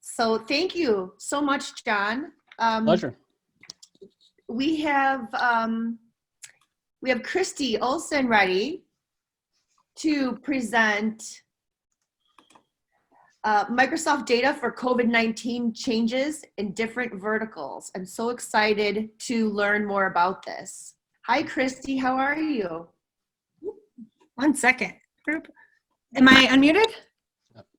So thank you so much, John. Pleasure. We have Christi Olson ready to present Microsoft data for COVID-19 changes in different verticals. I'm so excited to learn more about this. Hi, Christi, how are you? 1 second. Am I unmuted?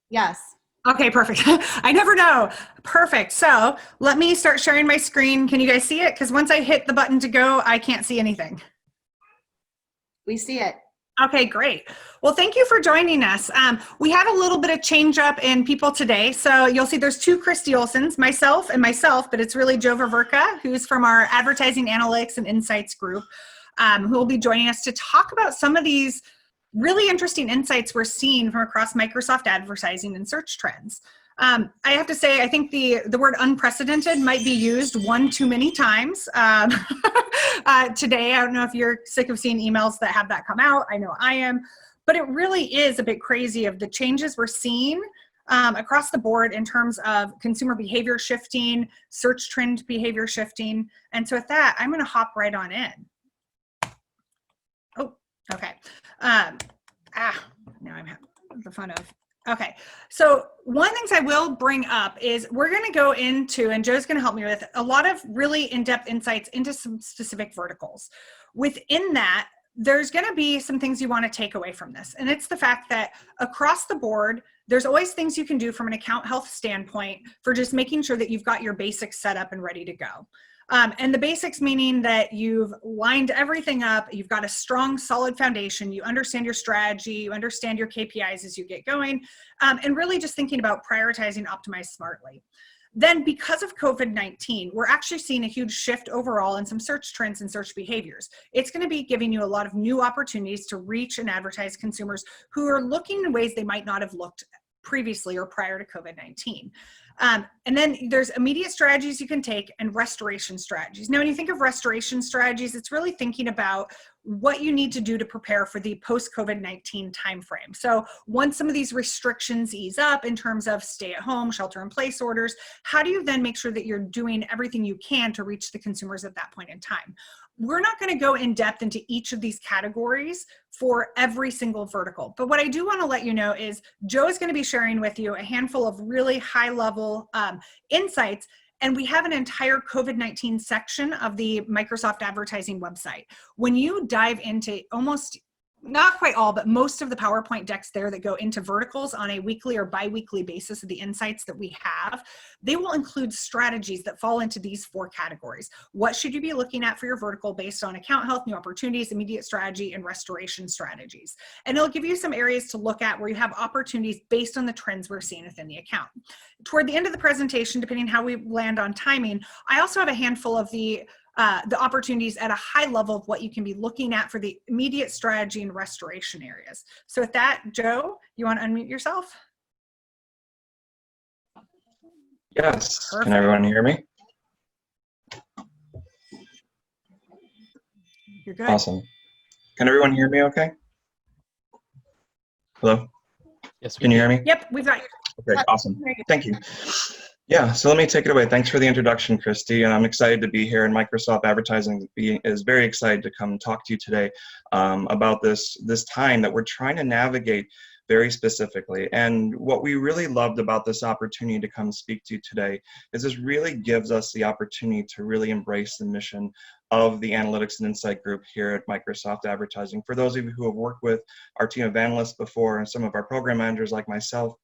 Yes. Okay, perfect. I never know. Perfect. So let me start sharing my screen. Can you guys see it? Because once I hit the button to go, I can't see anything. We see it. Okay, great. Well, thank you for joining us. We had a little bit of change up in people today. So you'll see there's two Christi Olsons, myself, but it's really Joe Ververka, who's from our Advertising Analytics and Insights group, who will be joining us to talk about some of these really interesting insights we're seeing from across Microsoft advertising and search trends. I have to say, I think the word unprecedented might be used one too many times today. I don't know if you're sick of seeing emails that have that come out. I know I am. But it really is a bit crazy of the changes we're seeing across the board in terms of consumer behavior shifting, search trend behavior shifting. And so with that, I'm going to hop right on in. Oh, okay. Now I'm having the fun of. Okay, so one of the things I will bring up is we're going to go into, and Joe's going to help me with, a lot of really in-depth insights into some specific verticals. Within that, there's going to be some things you want to take away from this, and it's the fact that across the board, there's always things you can do from an account health standpoint for just making sure that you've got your basics set up and ready to go. And the basics meaning that you've lined everything up, you've got a strong, solid foundation, you understand your strategy, you understand your KPIs as you get going, and really just thinking about prioritizing, optimize smartly. Then because of COVID-19, we're actually seeing a huge shift overall in some search trends and search behaviors. It's going to be giving you a lot of new opportunities to reach and advertise consumers who are looking in ways they might not have looked previously or prior to COVID-19. And then there's immediate strategies you can take and restoration strategies. Now, when you think of restoration strategies, it's really thinking about what you need to do to prepare for the post-COVID-19 timeframe. So once some of these restrictions ease up in terms of stay at home, shelter in place orders, how do you then make sure that you're doing everything you can to reach the consumers at that point in time? We're not going to go in depth into each of these categories for every single vertical. But what I do want to let you know is Joe is going to be sharing with you a handful of really high level insights. And we have an entire COVID-19 section of the Microsoft advertising website. When you dive into almost, not quite all, but most of the PowerPoint decks there that go into verticals on a weekly or bi-weekly basis of the insights that we have, they will include strategies that fall into these 4 categories. What should you be looking at for your vertical based on account health, new opportunities, immediate strategy, and restoration strategies? And it'll give you some areas to look at where you have opportunities based on the trends we're seeing within the account. Toward the end of the presentation, depending how we land on timing, I also have a handful of the opportunities at a high level of what you can be looking at for the immediate strategy and restoration areas. So with that, Joe, you want to unmute yourself? Yes. Perfect. Can everyone hear me? You're good. Awesome. Can everyone hear me okay? Hello? Yes, Can you hear me? Yep, we've got you. Okay, awesome. Thank you. Yeah, so let me take it away. Thanks for the introduction, Christi, and I'm excited to be here, and Microsoft Advertising is very excited to come talk to you today about this time that we're trying to navigate very specifically. And what we really loved about this opportunity to come speak to you today is this really gives us the opportunity to really embrace the mission of the Analytics and Insight Group here at Microsoft Advertising. For those of you who have worked with our team of analysts before and some of our program managers like myself,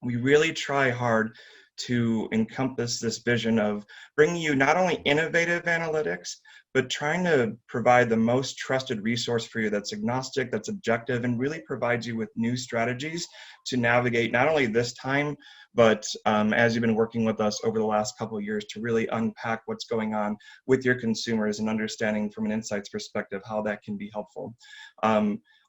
we really try hard to encompass this vision of bringing you not only innovative analytics, but trying to provide the most trusted resource for you that's agnostic, that's objective, and really provides you with new strategies to navigate not only this time, but as you've been working with us over the last couple of years to really unpack what's going on with your consumers and understanding from an insights perspective how that can be helpful.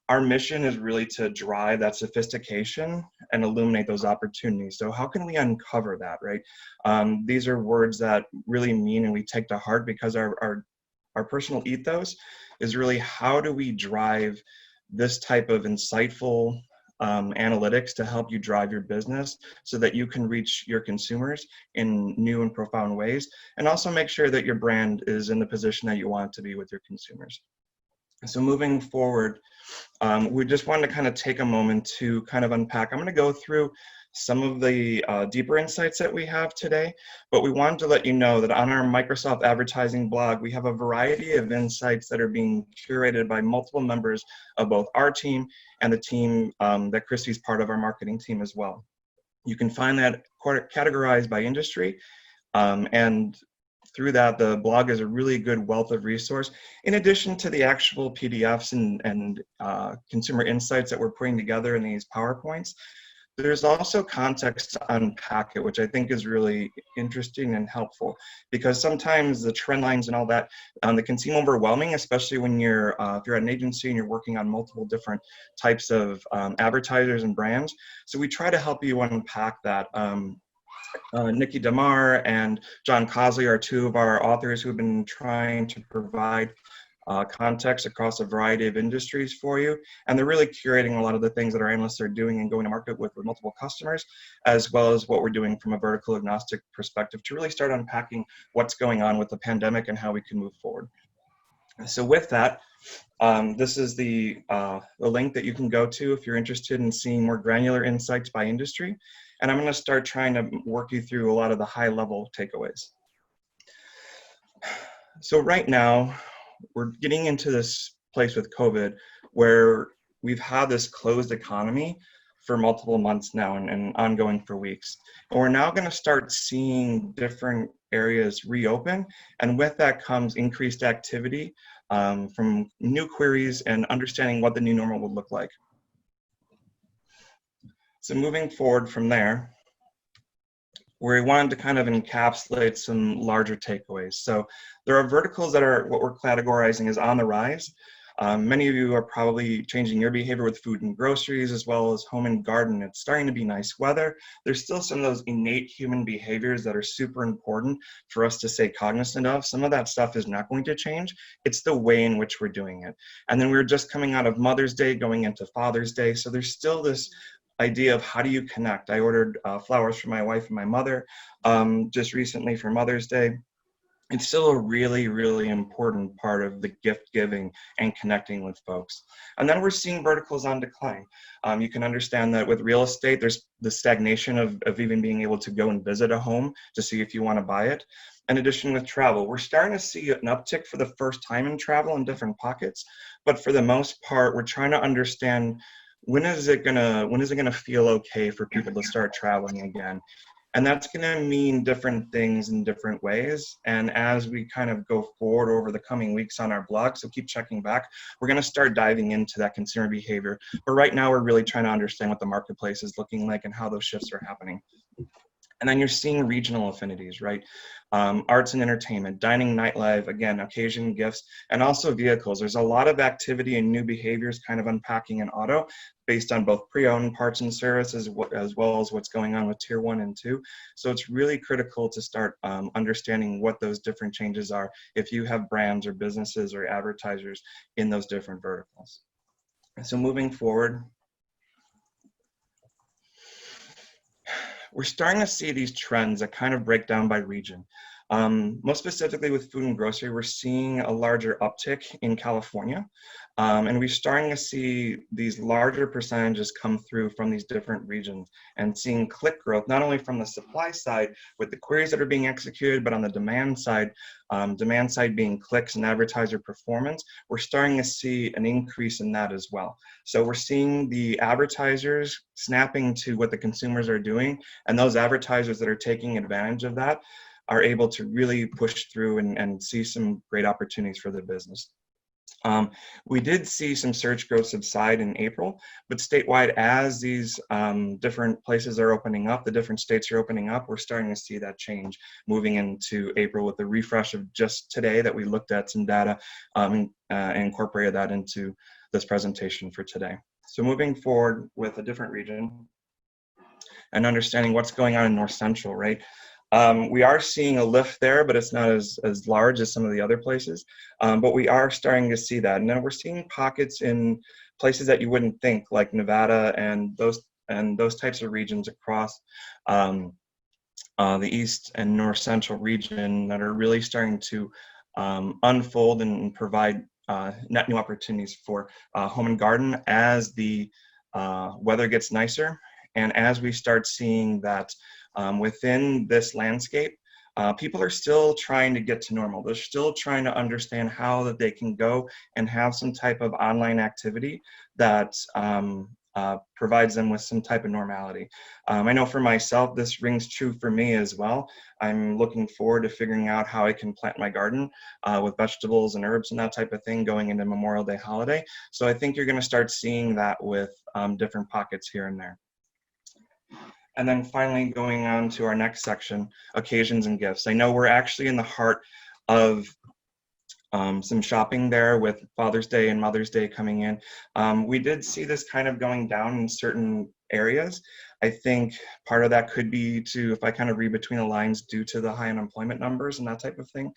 Our mission is really to drive that sophistication and illuminate those opportunities. So how can we uncover that, right? These are words that really mean and we take to heart because our personal ethos is really how do we drive this type of insightful analytics to help you drive your business so that you can reach your consumers in new and profound ways, and also make sure that your brand is in the position that you want it to be with your consumers. So moving forward, we just wanted to kind of take a moment to kind of unpack. I'm going to go through some of the deeper insights that we have today, but we wanted to let you know that on our Microsoft advertising blog, we have a variety of insights that are being curated by multiple members of both our team and the team that Christi's part of, our marketing team as well. You can find that categorized by industry, and through that, the blog is a really good wealth of resource. In addition to the actual PDFs and consumer insights that we're putting together in these PowerPoints, there's also context to unpack it, which I think is really interesting and helpful, because sometimes the trend lines and all that, they can seem overwhelming, especially when you're, if you're at an agency and you're working on multiple different types of advertisers and brands. So we try to help you unpack that. Nikki Damar and John Cosley are two of our authors who have been trying to provide context across a variety of industries for you, and they're really curating a lot of the things that our analysts are doing and going to market with multiple customers, as well as what we're doing from a vertical agnostic perspective to really start unpacking what's going on with the pandemic and how we can move forward. So with that, this is the link that you can go to if you're interested in seeing more granular insights by industry. And I'm going to start trying to work you through a lot of the high-level takeaways. So right now, we're getting into this place with COVID where we've had this closed economy for multiple months now and ongoing for weeks. And we're now going to start seeing different areas reopen. And with that comes increased activity from new queries and understanding what the new normal would look like. So moving forward from there, we wanted to kind of encapsulate some larger takeaways. So there are verticals that are what we're categorizing as on the rise. Many of you are probably changing your behavior with food and groceries, as well as home and garden. It's starting to be nice weather. There's still some of those innate human behaviors that are super important for us to stay cognizant of. Some of that stuff is not going to change. It's the way in which we're doing it. And then we're just coming out of Mother's Day, going into Father's Day. So there's still this idea of how do you connect. I ordered flowers for my wife and my mother just recently for Mother's Day. It's still a really, really important part of the gift giving and connecting with folks. And then we're seeing verticals on decline. You can understand that with real estate, there's the stagnation of even being able to go and visit a home to see if you want to buy it. In addition, with travel, we're starting to see an uptick for the first time in travel in different pockets. But for the most part, we're trying to understand when is it gonna feel okay for people to start traveling again? And that's gonna mean different things in different ways. And as we kind of go forward over the coming weeks on our blog, so keep checking back, we're gonna start diving into that consumer behavior. But right now, we're really trying to understand what the marketplace is looking like and how those shifts are happening. And then you're seeing regional affinities, right? Arts and entertainment, dining, nightlife, again, occasion, gifts, and also vehicles. There's a lot of activity and new behaviors kind of unpacking in auto based on both pre-owned parts and services as well as what's going on with tier 1 and 2. So it's really critical to start understanding what those different changes are if you have brands or businesses or advertisers in those different verticals. So moving forward, we're starting to see these trends that kind of break down by region. Most specifically with food and grocery, we're seeing a larger uptick in California. And we're starting to see these larger percentages come through from these different regions and seeing click growth, not only from the supply side with the queries that are being executed, but on the demand side being clicks and advertiser performance, we're starting to see an increase in that as well. So we're seeing the advertisers snapping to what the consumers are doing, and those advertisers that are taking advantage of that are able to really push through and see some great opportunities for the business. We did see some search growth subside in April, but statewide, as these different places are opening up, the different states are opening up, we're starting to see that change moving into April with the refresh of just today that we looked at some data and incorporated that into this presentation for today. So moving forward with a different region and understanding what's going on in North Central, right? We are seeing a lift there, but it's not as large as some of the other places. But we are starting to see that. And then we're seeing pockets in places that you wouldn't think, like Nevada and those types of regions across the east and north central region that are really starting to unfold and provide net new opportunities for home and garden as the weather gets nicer, and as we start seeing that within this landscape, people are still trying to get to normal. They're still trying to understand how that they can go and have some type of online activity that provides them with some type of normality. I know for myself, this rings true for me as well. I'm looking forward to figuring out how I can plant my garden with vegetables and herbs and that type of thing going into Memorial Day holiday. So I think you're going to start seeing that with different pockets here and there. And then finally, going on to our next section, occasions and gifts. I know we're actually in the heart of some shopping there with Father's Day and Mother's Day coming in. We did see this kind of going down in certain areas. I think part of that could be to, if I kind of read between the lines, due to the high unemployment numbers and that type of thing.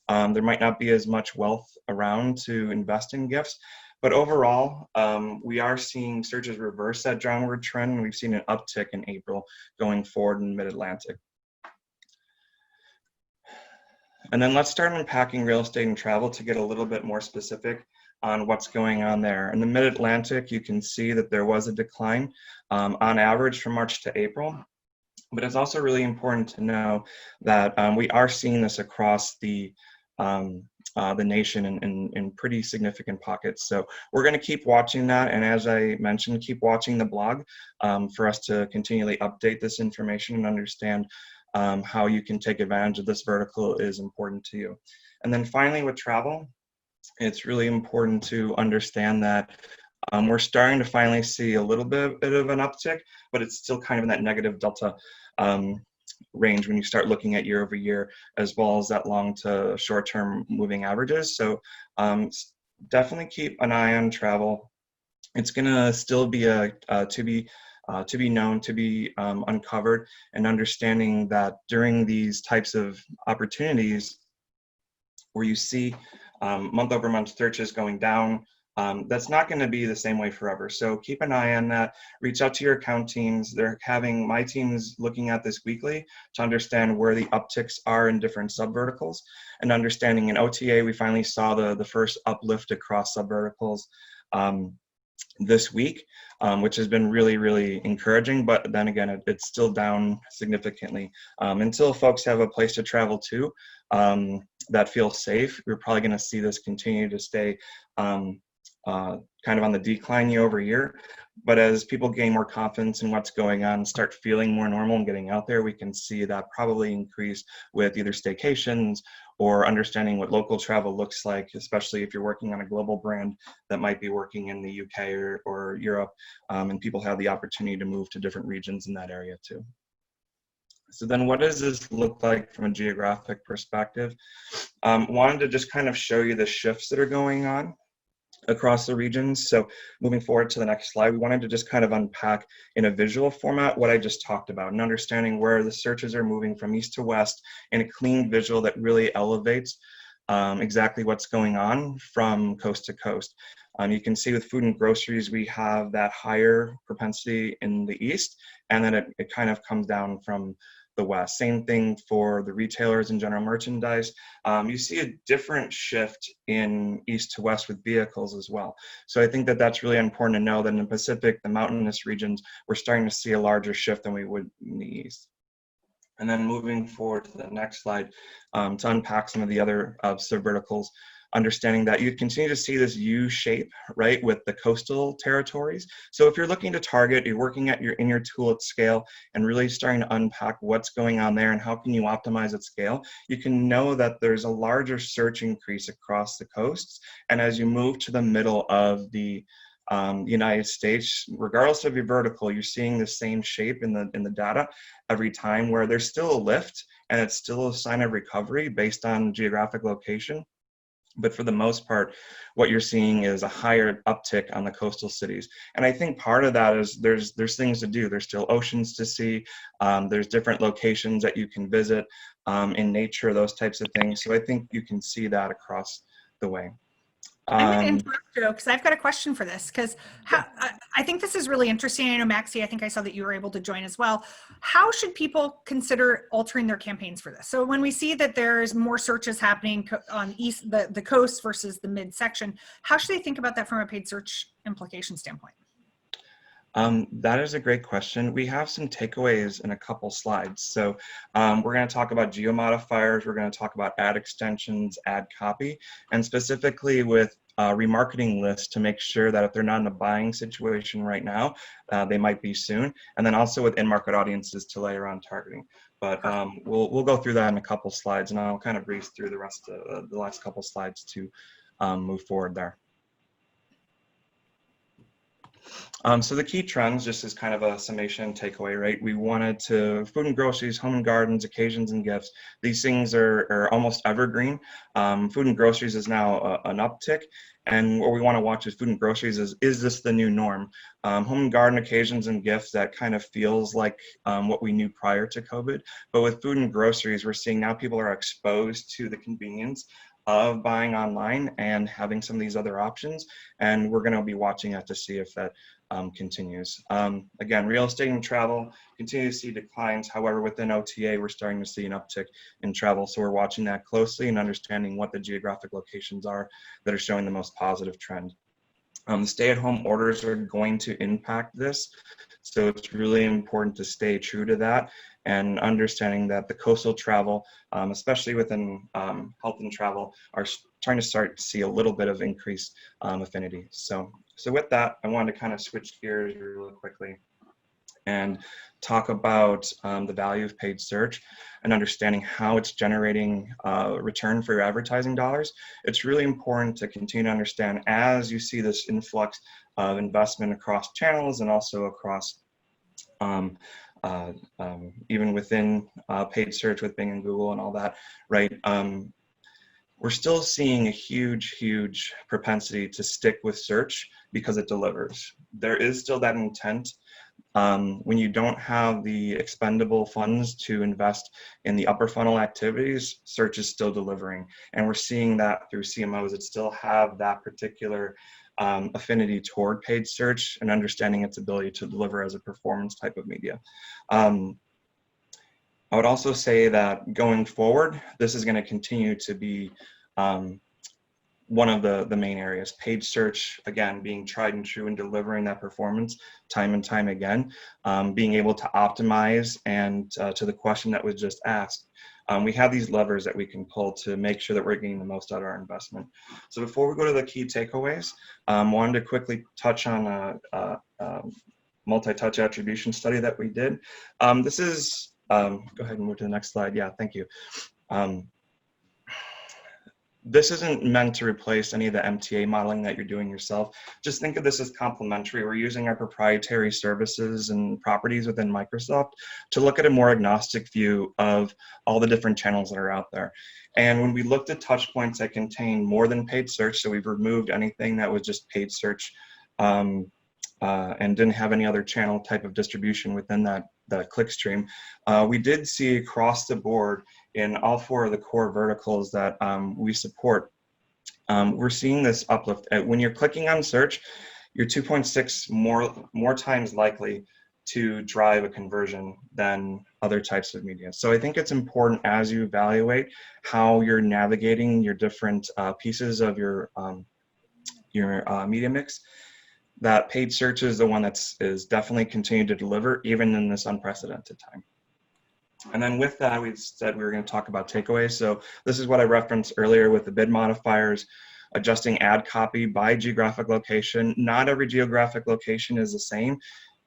There might not be as much wealth around to invest in gifts. But overall, we are seeing searches reverse that downward trend, and we've seen an uptick in April going forward in Mid-Atlantic. And then let's start unpacking real estate and travel to get a little bit more specific on what's going on there. In the Mid-Atlantic, you can see that there was a decline on average from March to April. But it's also really important to know that we are seeing this across the nation in pretty significant pockets. So we're going to keep watching that, and as I mentioned, keep watching the blog for us to continually update this information and understand how you can take advantage of this vertical is important to you. And then finally, with travel, it's really important to understand that we're starting to finally see a little bit of an uptick, but it's still kind of in that negative delta range when you start looking at year over year, as well as that long to short term moving averages. So definitely keep an eye on travel. It's going to still be to be known, to be uncovered, and understanding that during these types of opportunities where you see month over month searches going down, that's not going to be the same way forever. So keep an eye on that. Reach out to your account teams. They're having my teams looking at this weekly to understand where the upticks are in different subverticals, and understanding in OTA, we finally saw the first uplift across subverticals this week, which has been really, really encouraging. But then again, it's still down significantly. Until folks have a place to travel to that feels safe, we're probably going to see this continue to stay kind of on the decline year over year. But as people gain more confidence in what's going on, start feeling more normal and getting out there, we can see that probably increase with either staycations or understanding what local travel looks like, especially if you're working on a global brand that might be working in the UK or Europe, and people have the opportunity to move to different regions in that area too. So then what does this look like from a geographic perspective? Wanted to just kind of show you the shifts that are going on across the regions. So moving forward to the next slide, we wanted to just kind of unpack in a visual format what I just talked about, and understanding where the searches are moving from east to west in a clean visual that really elevates exactly what's going on from coast to coast. You can see with food and groceries, we have that higher propensity in the east, and then it kind of comes down from the west. Same thing for the retailers and general merchandise. You see a different shift in east to west with vehicles as well. So I think that that's really important to know that in the Pacific, the mountainous regions, we're starting to see a larger shift than we would in the east. And then moving forward to the next slide, to unpack some of the other subverticals, understanding that you continue to see this U shape, right, with the coastal territories. So if you're looking to target, you're working at in your tool at scale and really starting to unpack what's going on there and how can you optimize at scale, you can know that there's a larger search increase across the coasts. And as you move to the middle of the United States, regardless of your vertical, you're seeing the same shape in the data every time, where there's still a lift and it's still a sign of recovery based on geographic location. But for the most part, what you're seeing is a higher uptick on the coastal cities. And I think part of that is there's things to do. There's still oceans to see. There's different locations that you can visit in nature, those types of things. So I think you can see that across the way. I'm going to interrupt Joe because I've got a question for this because I think this is really interesting. I know Maxie, I think I saw that you were able to join as well. How should people consider altering their campaigns for this? So when we see that there's more searches happening on the coast versus the midsection, how should they think about that from a paid search implication standpoint? That is a great question. We have some takeaways in a couple slides. So we're going to talk about geomodifiers, we're going to talk about ad extensions, ad copy, and specifically with remarketing lists to make sure that if they're not in a buying situation right now, they might be soon. And then also with in-market audiences to layer on targeting. But we'll go through that in a couple slides, and I'll kind of breeze through the rest of the last couple slides to move forward there. So the key trends, just as kind of a summation takeaway, right? We wanted to food and groceries, home and gardens, occasions and gifts. These things are almost evergreen. Food and groceries is now an uptick. And what we want to watch is food and groceries is this the new norm? Home and garden, occasions and gifts, that kind of feels like what we knew prior to COVID. But with food and groceries, we're seeing now people are exposed to the convenience of buying online and having some of these other options. And we're going to be watching that to see if that continues. Again, real estate and travel continue to see declines. However, within OTA, we're starting to see an uptick in travel. So we're watching that closely and understanding what the geographic locations are that are showing the most positive trend. The stay-at-home orders are going to impact this. So it's really important to stay true to that and understanding that the coastal travel, especially within health and travel, are trying to start to see a little bit of increased affinity. So with that, I wanted to kind of switch gears really quickly and talk about the value of paid search and understanding how it's generating return for your advertising dollars. It's really important to continue to understand as you see this influx of investment across channels and also across even within paid search with Bing and Google and all that, right? We're still seeing a huge propensity to stick with search because it delivers. There is still that intent. When you don't have the expendable funds to invest in the upper funnel activities, search is still delivering. And we're seeing that through CMOs that still have that particular affinity toward paid search and understanding its ability to deliver as a performance type of media. I would also say that going forward, this is going to continue to be one of the main areas. Paid search, again, being tried and true and delivering that performance time and time again, being able to optimize, and to the question that was just asked, we have these levers that we can pull to make sure that we're getting the most out of our investment. So before we go to the key takeaways, wanted to quickly touch on a multi-touch attribution study that we did. This is, go ahead and move to the next slide. Yeah, thank you. This isn't meant to replace any of the MTA modeling that you're doing yourself. Just think of this as complementary. We're using our proprietary services and properties within Microsoft to look at a more agnostic view of all the different channels that are out there. And when we looked at touch points that contain more than paid search, so we've removed anything that was just paid search and didn't have any other channel type of distribution within that click stream, we did see across the board in all four of the core verticals that we support, we're seeing this uplift. When you're clicking on search, you're 2.6 more times likely to drive a conversion than other types of media. So I think it's important as you evaluate how you're navigating your different pieces of your media mix, that paid search is the one is definitely continuing to deliver even in this unprecedented time. And then with that, we said we were going to talk about takeaways. So this is what I referenced earlier with the bid modifiers, adjusting ad copy by geographic location. Not every geographic location is the same.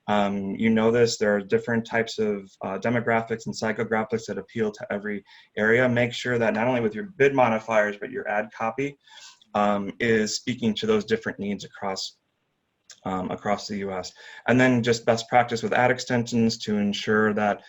You know this, there are different types of demographics and psychographics that appeal to every area. Make sure that not only with your bid modifiers, but your ad copy is speaking to those different needs across the US. And then just best practice with ad extensions to ensure that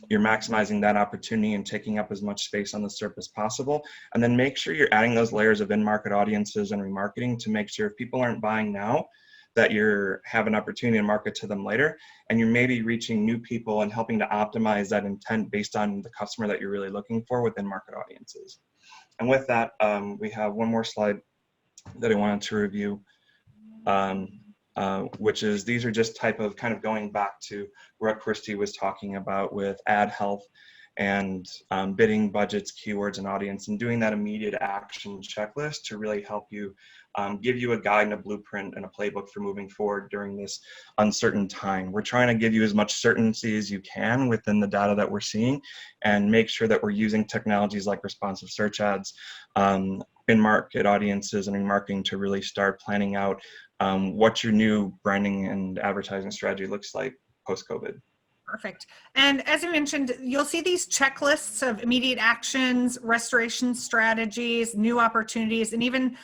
you're maximizing that opportunity and taking up as much space on the SERP as possible. And then make sure you're adding those layers of in-market audiences and remarketing to make sure if people aren't buying now, that you have an opportunity to market to them later. And you're maybe reaching new people and helping to optimize that intent based on the customer that you're really looking for within market audiences. And with that, we have one more slide that I wanted to review, which is, these are just type of kind of going back to what Christi was talking about with ad health and bidding, budgets, keywords, and audience, and doing that immediate action checklist to really help you, give you a guide and a blueprint and a playbook for moving forward during this uncertain time. We're trying to give you as much certainty as you can within the data that we're seeing, and make sure that we're using technologies like responsive search ads, in-market audiences, and in marketing to really start planning out what your new branding and advertising strategy looks like post-COVID. Perfect. And as I mentioned, you'll see these checklists of immediate actions, restoration strategies, new opportunities, and even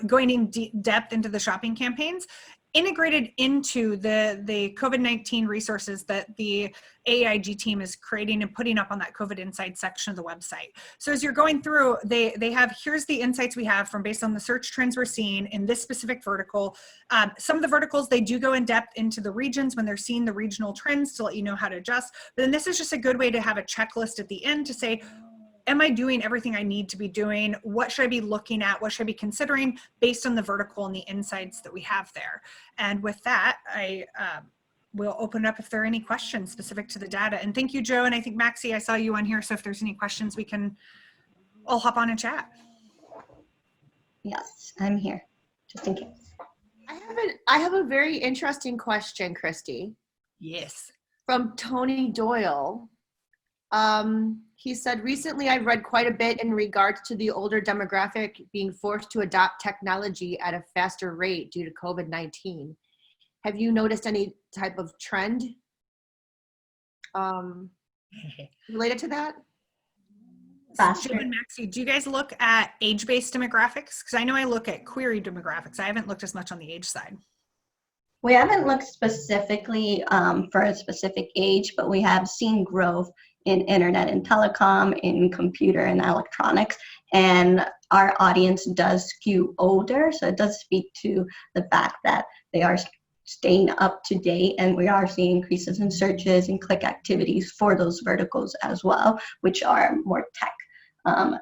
going in depth into the shopping campaigns, integrated into the COVID-19 resources that the AIG team is creating and putting up on that COVID Insights section of the website. So as you're going through, they have, here's the insights we have from based on the search trends we're seeing in this specific vertical. Some of the verticals, they do go in depth into the regions when they're seeing the regional trends to let you know how to adjust. But then this is just a good way to have a checklist at the end to say, am I doing everything I need to be doing? What should I be looking at? What should I be considering based on the vertical and the insights that we have there? And with that, I will open up if there are any questions specific to the data. And thank you, Joe. And I think Maxie, I saw you on here. So if there's any questions, we can all hop on and chat. Yes, I'm here, just in case. I have a very interesting question, Christi. Yes. From Tony Doyle. He said, recently I've read quite a bit in regards to the older demographic being forced to adopt technology at a faster rate due to COVID-19. Have you noticed any type of trend related to that? Jim and Maxie, do you guys look at age-based demographics? Because I know I look at query demographics. I haven't looked as much on the age side. We haven't looked specifically for a specific age, but we have seen growth in internet and telecom, in computer and electronics, and our audience does skew older, so it does speak to the fact that they are staying up to date, and we are seeing increases in searches and click activities for those verticals as well, which are more tech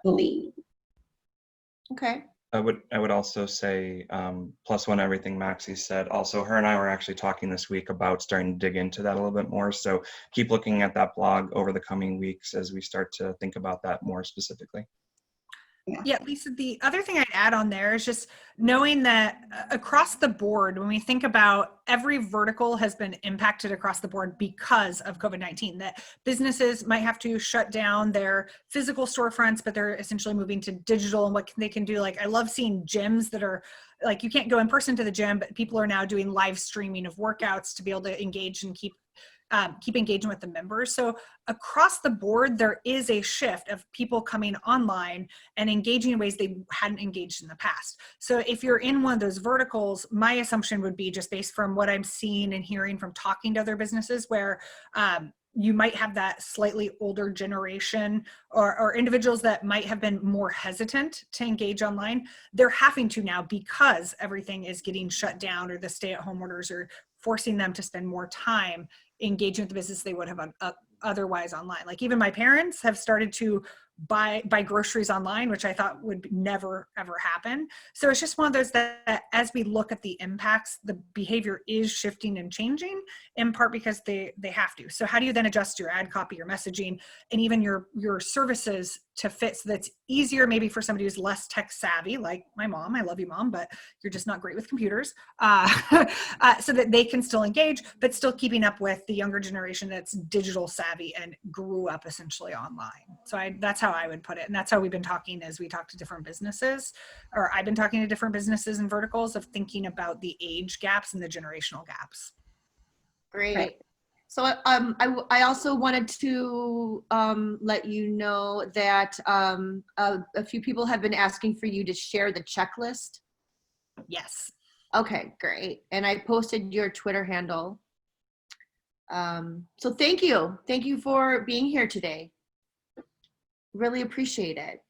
lean. Okay. I would also say, plus one everything Maxie said. Also, her and I were actually talking this week about starting to dig into that a little bit more. So keep looking at that blog over the coming weeks as we start to think about that more specifically. Yeah, Lisa, the other thing I'd add on there is just knowing that across the board, when we think about every vertical has been impacted across the board because of COVID-19, that businesses might have to shut down their physical storefronts, but they're essentially moving to digital and what they can do. Like, I love seeing gyms that are like, you can't go in person to the gym, but people are now doing live streaming of workouts to be able to engage and keep engaging with the members. So across the board, there is a shift of people coming online and engaging in ways they hadn't engaged in the past. So if you're in one of those verticals, my assumption would be, just based from what I'm seeing and hearing from talking to other businesses, where you might have that slightly older generation or individuals that might have been more hesitant to engage online. They're having to now because everything is getting shut down, or the stay-at-home orders are forcing them to spend more time engaging with the business they would have otherwise online. Like, even my parents have started to buy groceries online, which I thought would never ever happen. So it's just one of those that as we look at the impacts, the behavior is shifting and changing, in part because they have to. So how do you then adjust your ad copy, your messaging, and even your services to fit so that's easier maybe for somebody who's less tech savvy, like my mom? I love you, Mom, but you're just not great with computers. So that they can still engage, but still keeping up with the younger generation that's digital savvy and grew up essentially online. So that's how I would put it. And that's how we've been talking as we talk to different businesses, or I've been talking to different businesses and verticals, of thinking about the age gaps and the generational gaps. Great. Right. So I also wanted to let you know that a few people have been asking for you to share the checklist. Yes. Okay, great. And I posted your Twitter handle. So thank you. Thank you for being here today. Really appreciate it.